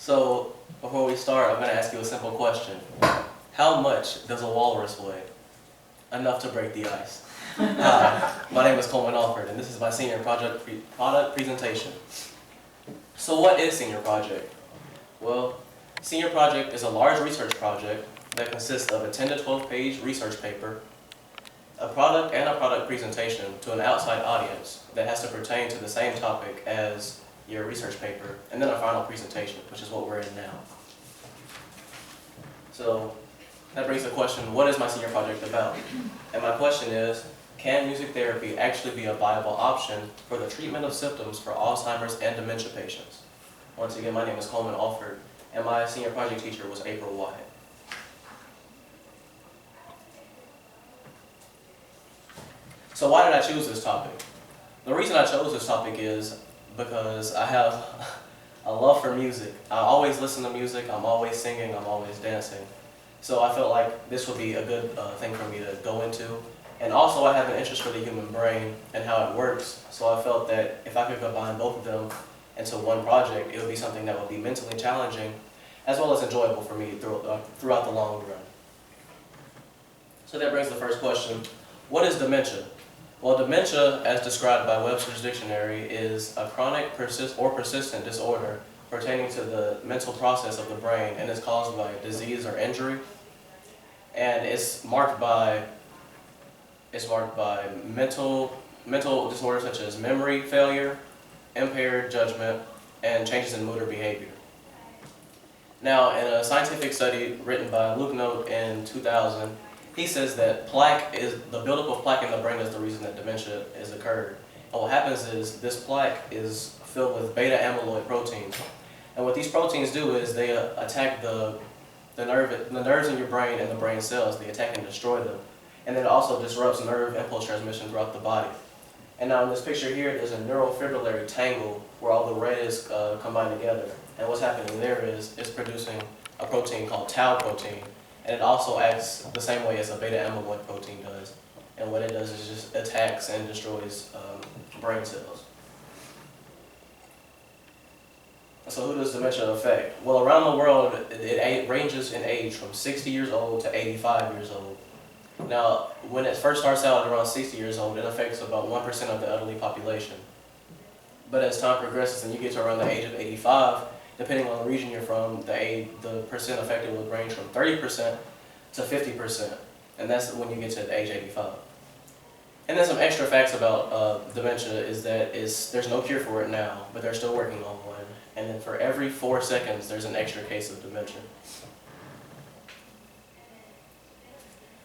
So, before we start, I'm going to ask you a simple question. How much does a walrus weigh? Enough to break the ice. Hi, my name is Coleman Alford, and this is my senior product presentation. So what is senior project? Well, senior project is a large research project that consists of a 10 to 12 page research paper, a product and a product presentation to an outside audience that has to pertain to the same topic as your research paper, and then a final presentation, which is what we're in now. So that brings the question, what is my senior project about? And my question is, can music therapy actually be a viable option for the treatment of symptoms for Alzheimer's and dementia patients? Once again, my name is Coleman Alford, and my senior project teacher was April Wyatt. So why did I choose this topic? The reason I chose this topic is because I have a love for music. I always listen to music, I'm always singing, I'm always dancing. So I felt like this would be a good thing for me to go into. And also I have an interest for the human brain and how it works, so I felt that if I could combine both of them into one project, it would be something that would be mentally challenging as well as enjoyable for me throughout the long run. So that brings the first question, what is dementia? Well, dementia, as described by Webster's Dictionary, is a chronic persistent disorder pertaining to the mental process of the brain and is caused by disease or injury. And it's marked by mental disorders such as memory failure, impaired judgment, and changes in mood or behavior. Now, in a scientific study written by Luke Note in 2000, he says that the buildup of plaque in the brain is the reason that dementia has occurred. And what happens is this plaque is filled with beta amyloid proteins. And what these proteins do is they attack the nerves in your brain and the brain cells. They attack and destroy them. And then it also disrupts nerve impulse transmission throughout the body. And now in this picture here, there's a neurofibrillary tangle where all the red is combined together. And what's happening there is it's producing a protein called tau protein. And it also acts the same way as a beta amyloid protein does. And what it does is just attacks and destroys brain cells. So who does dementia affect? Well, around the world, it ranges in age from 60 years old to 85 years old. Now, when it first starts out at around 60 years old, it affects about 1% of the elderly population. But as time progresses and you get to around the age of 85, depending on the region you're from, the percent affected will range from 30% to 50%. And that's when you get to the age 85. And then some extra facts about dementia is that there's no cure for it now, but they're still working on one. And then for every 4 seconds, there's an extra case of dementia.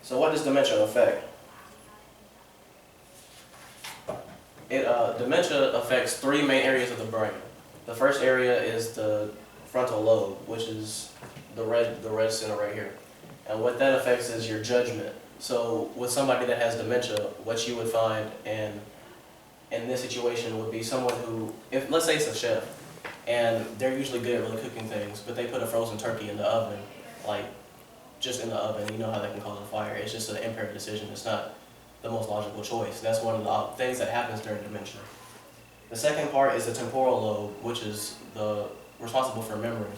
So what does dementia affect? Dementia affects 3 main areas of the brain. The first area is the frontal lobe, which is the red center right here. And what that affects is your judgment. So with somebody that has dementia, what you would find in this situation would be someone who, let's say it's a chef, and they're usually good at really cooking things, but they put a frozen turkey in the oven, like just in the oven, you know how they can cause a fire. It's just an impaired decision. It's not the most logical choice. That's one of the things that happens during dementia. The second part is the temporal lobe, which is responsible for memory.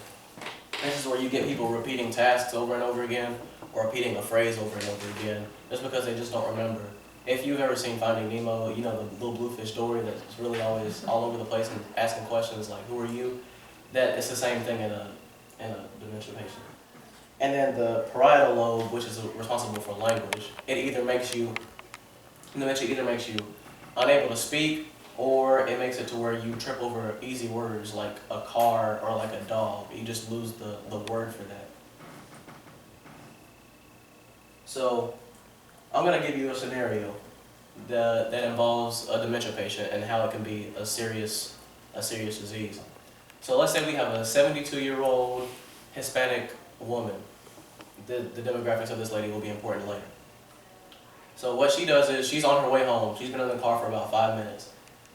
This is where you get people repeating tasks over and over again, or repeating a phrase over and over again, just because they just don't remember. If you've ever seen Finding Nemo, you know the little bluefish Dory that's really always all over the place and asking questions like, "Who are you?" That it's the same thing in a dementia patient. And then the parietal lobe, which is responsible for language, dementia either makes you unable to speak, or it makes it to where you trip over easy words like a car or like a dog. You just lose the word for that. So I'm going to give you a scenario that involves a dementia patient and how it can be a serious disease. So let's say we have a 72-year-old Hispanic woman. The demographics of this lady will be important later. So what she does is she's on her way home. She's been in the car for about 5 minutes.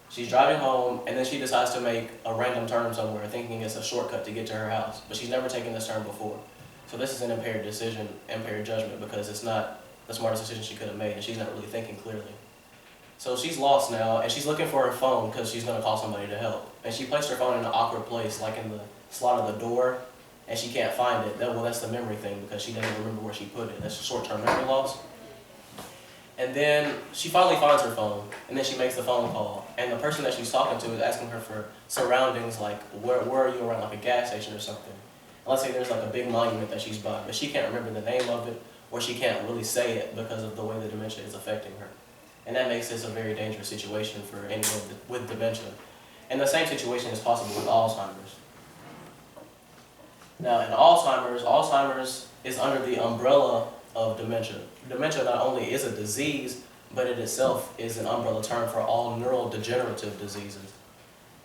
She's driving home, and then she decides to make a random turn somewhere, thinking it's a shortcut to get to her house. But she's never taken this turn before. So this is an impaired judgment, because it's not the smartest decision she could have made, and she's not really thinking clearly. So she's lost now, and she's looking for her phone because she's going to call somebody to help. And she placed her phone in an awkward place, like in the slot of the door, and she can't find it. Well, that's the memory thing because she doesn't remember where she put it. That's short-term memory loss. And then she finally finds her phone, and then she makes the phone call. And the person that she's talking to is asking her for surroundings, like where are you around, like a gas station or something. And let's say there's like a big monument that she's by, but she can't remember the name of it, or she can't really say it because of the way the dementia is affecting her. And that makes this a very dangerous situation for anyone with dementia. And the same situation is possible with Alzheimer's. Now, in Alzheimer's is under the umbrella of dementia. Dementia not only is a disease, but it itself is an umbrella term for all neurodegenerative diseases.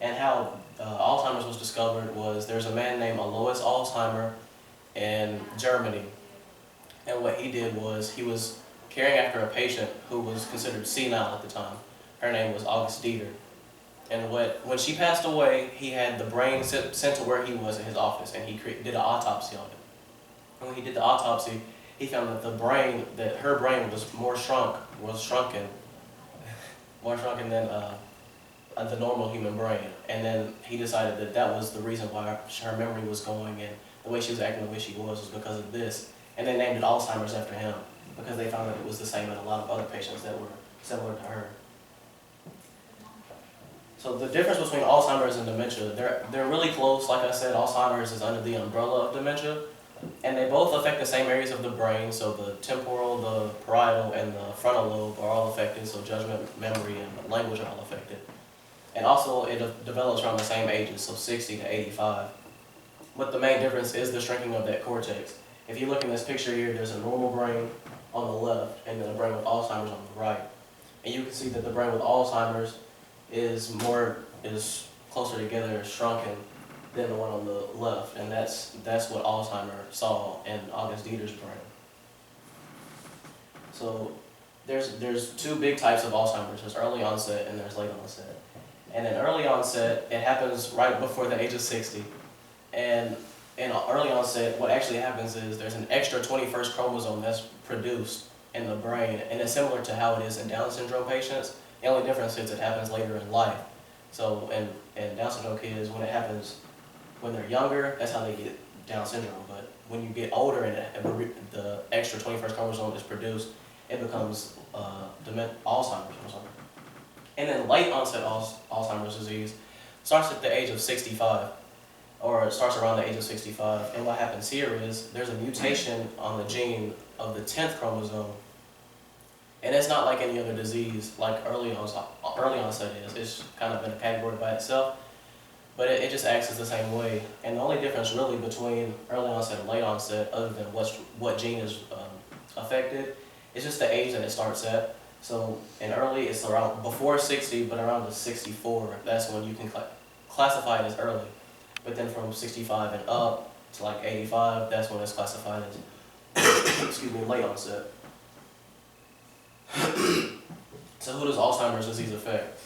And how Alzheimer's was discovered was there's a man named Alois Alzheimer in Germany. And what he did was he was caring after a patient who was considered senile at the time. Her name was August Dieter. And when she passed away, he had the brain sent to where he was in his office, and he did an autopsy on it. And when he did the autopsy, he found that her brain was shrunken than the normal human brain. And then he decided that that was the reason why her memory was going and the way she was acting the way she was because of this. And they named it Alzheimer's after him, because they found that it was the same in a lot of other patients that were similar to her. So the difference between Alzheimer's and dementia, they're really close. Like I said, Alzheimer's is under the umbrella of dementia, and they both affect the same areas of the brain. So the temporal, the parietal, and the frontal lobe are all affected, so judgment, memory, and language are all affected. And also it develops around the same ages, so 60 to 85. But the main difference is the shrinking of that cortex. If you look in this picture here, there's a normal brain on the left, and then a brain with Alzheimer's on the right. And you can see that the brain with Alzheimer's is closer together, shrunken, than the one on the left. And that's what Alzheimer saw in August Dieter's brain. So there's two big types of Alzheimer's. There's early onset and there's late onset. And in early onset, it happens right before the age of 60. And in early onset, what actually happens is there's an extra 21st chromosome that's produced in the brain, and it's similar to how it is in Down syndrome patients. The only difference is it happens later in life. So in Down syndrome kids, when it happens when they're younger, that's how they get Down syndrome. But when you get older and the extra 21st chromosome is produced, it becomes Alzheimer's. And then late onset Alzheimer's disease starts at the age of 65. Or it starts around the age of 65. And what happens here is there's a mutation on the gene of the 10th chromosome. And it's not like any other disease like early onset is. It's kind of in a category by itself. But it just acts as the same way. And the only difference really between early onset and late onset, other than what gene is affected, is just the age that it starts at. So in early, it's around before 60, but around the 64, that's when you can classify it as early. But then from 65 and up to like 85, that's when it's classified as excuse me, late onset. So who does Alzheimer's disease affect?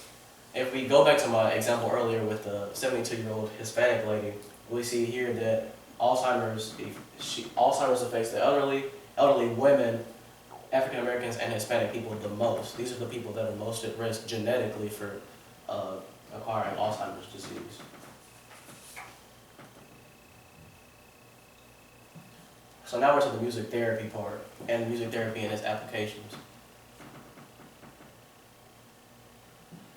If we go back to my example earlier with the 72-year-old Hispanic lady, we see here that Alzheimer's affects the elderly women, African Americans, and Hispanic people the most. These are the people that are most at risk genetically for acquiring Alzheimer's disease. So now we're to the music therapy part, and music therapy and its applications.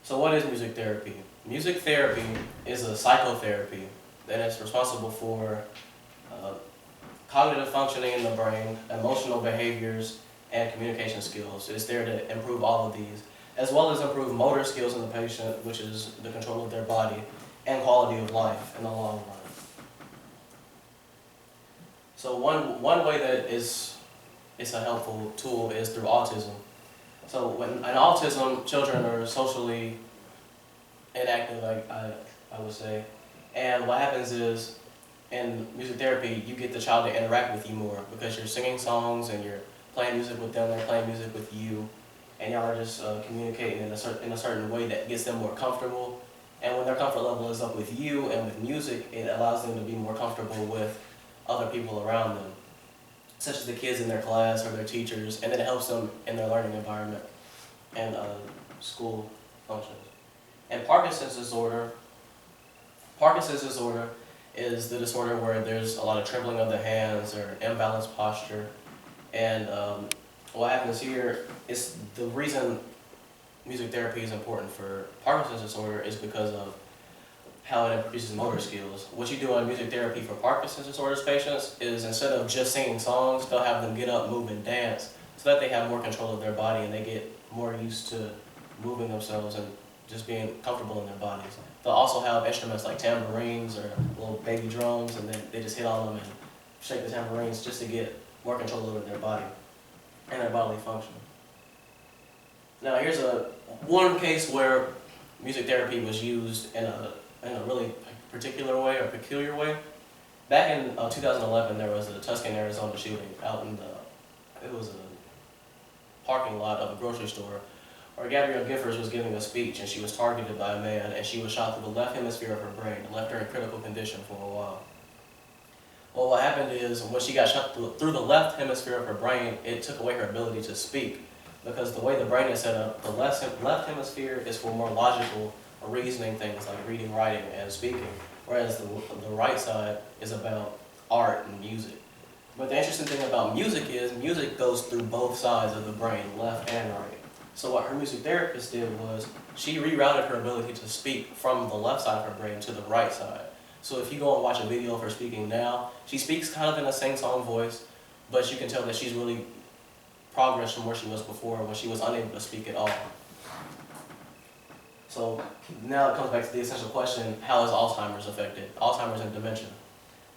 So what is music therapy? Music therapy is a psychotherapy that is responsible for cognitive functioning in the brain, emotional behaviors, and communication skills. It's there to improve all of these, as well as improve motor skills in the patient, which is the control of their body, and quality of life in the long run. So one way that it's a helpful tool is through autism. So when in autism, children are socially inactive, I would say. And what happens is, in music therapy, you get the child to interact with you more because you're singing songs and you're playing music with them, they're playing music with you, and y'all are just communicating in a certain way that gets them more comfortable. And when their comfort level is up with you and with music, it allows them to be more comfortable with other people around them, such as the kids in their class or their teachers, and then it helps them in their learning environment. And school functions. And Parkinson's disorder is the disorder where there's a lot of trembling of the hands or imbalanced posture. And what happens here is the reason music therapy is important for Parkinson's disorder is because of how it increases motor skills. What you do on music therapy for Parkinson's disorder patients is instead of just singing songs, they'll have them get up, move, and dance so that they have more control of their body and they get more used to moving themselves and just being comfortable in their bodies. They'll also have instruments like tambourines or little baby drums, and then they just hit on them and shake the tambourines just to get more control over their body and their bodily function. Now here's one case where music therapy was used in a really particular way or peculiar way. Back in 2011, there was a Tucson, Arizona shooting out in it was a parking lot of a grocery store where Gabrielle Giffords was giving a speech and she was targeted by a man and she was shot through the left hemisphere of her brain and left her in critical condition for a while. Well, what happened is when she got shot through the left hemisphere of her brain, it took away her ability to speak because the way the brain is set up, the left hemisphere is for more logical or reasoning things like reading, writing, and speaking, whereas the right side is about art and music. But the interesting thing about music is music goes through both sides of the brain, left and right. So what her music therapist did was she rerouted her ability to speak from the left side of her brain to the right side. So if you go and watch a video of her speaking now, she speaks kind of in a sing-song voice, but you can tell that she's really progressed from where she was before when she was unable to speak at all. So now it comes back to the essential question, how is Alzheimer's affected? Alzheimer's and dementia.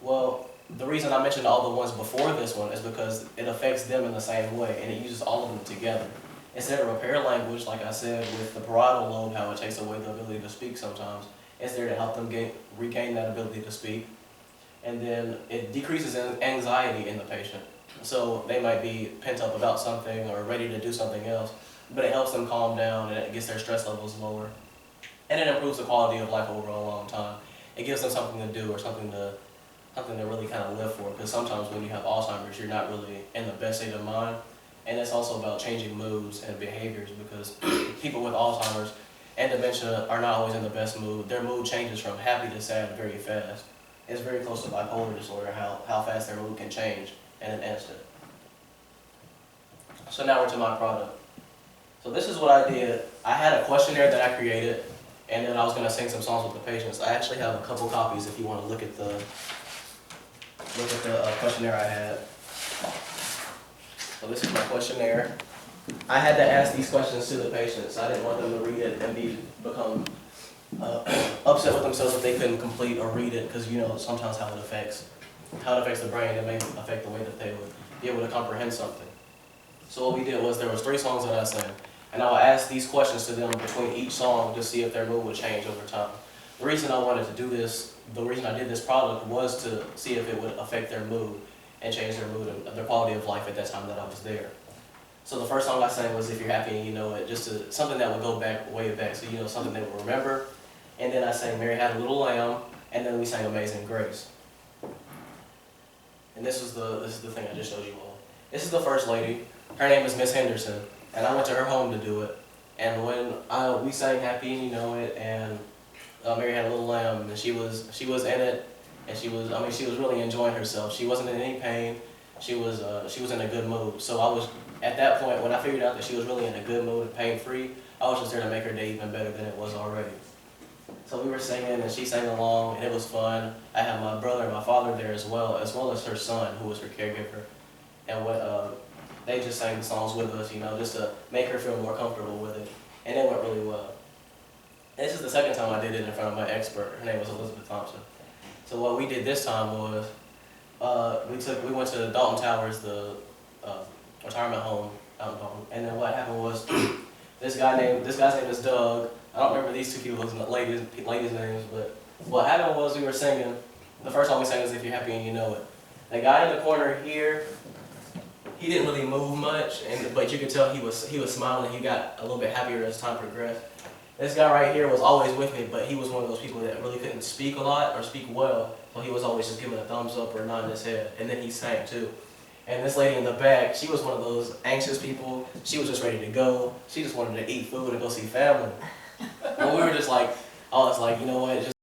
Well, the reason I mentioned all the ones before this one is because it affects them in the same way and it uses all of them together. Instead of repair language, like I said, with the parietal lobe, how it takes away the ability to speak sometimes, it's there to help them regain that ability to speak. And then it decreases anxiety in the patient. So they might be pent up about something or ready to do something else, but it helps them calm down and it gets their stress levels lower. And it improves the quality of life over a long time. It gives them something to do or something to really kind of live for, because sometimes when you have Alzheimer's, you're not really in the best state of mind. And it's also about changing moods and behaviors, because people with Alzheimer's and dementia are not always in the best mood. Their mood changes from happy to sad very fast. It's very close to bipolar disorder, how fast their mood can change in an instant. So now we're to my product. So this is what I did. I had a questionnaire that I created, and then I was going to sing some songs with the patients. I actually have a couple copies if you want to look at the questionnaire I had. So this is my questionnaire. I had to ask these questions to the patients. I didn't want them to read it and become upset with themselves if they couldn't complete or read it, because you know sometimes how it affects the brain. It may affect the way that they would be able to comprehend something. So what we did was there was 3 songs that I sang, and I would ask these questions to them between each song to see if their mood would change over time. The reason I wanted to do this, the reason I did this product was to see if it would affect their mood and change their mood and their quality of life at that time that I was there. So the first song I sang was If You're Happy and You Know It, just something that would go back, way back, so you know, something they would remember. And then I sang Mary Had a Little Lamb, and then we sang Amazing Grace. And this is the thing I just showed you all. This is the first lady. Her name is Miss Henderson, and I went to her home to do it. And when we sang Happy and You Know It, and Mary Had a Little Lamb, and she was in it, and she was really enjoying herself. She wasn't in any pain. She was in a good mood. So I was, at that point, when I figured out that she was really in a good mood and pain-free, I was just there to make her day even better than it was already. So we were singing, and she sang along, and it was fun. I had my brother and my father there as well as her son, who was her caregiver. And they just sang the songs with us, you know, just to make her feel more comfortable with it. And it went really well. And this is the second time I did it in front of my expert. Her name was Elizabeth Thompson. So what we did this time was, we went to Dalton Towers, the retirement home out in Dalton. And then what happened was, this guy's name is Doug. I don't remember these 2 people's ladies' names, but what happened was we were singing. The first song we sang was If You're Happy and You Know It. The guy in the corner here, he didn't really move much, but you could tell he was smiling. He got a little bit happier as time progressed. This guy right here was always with me, but he was one of those people that really couldn't speak a lot or speak well, so he was always just giving a thumbs up or nodding his head, and then he sang too. And this lady in the back, she was one of those anxious people. She was just ready to go. She just wanted to eat food and go see family. And we were just like, I was like, you know what,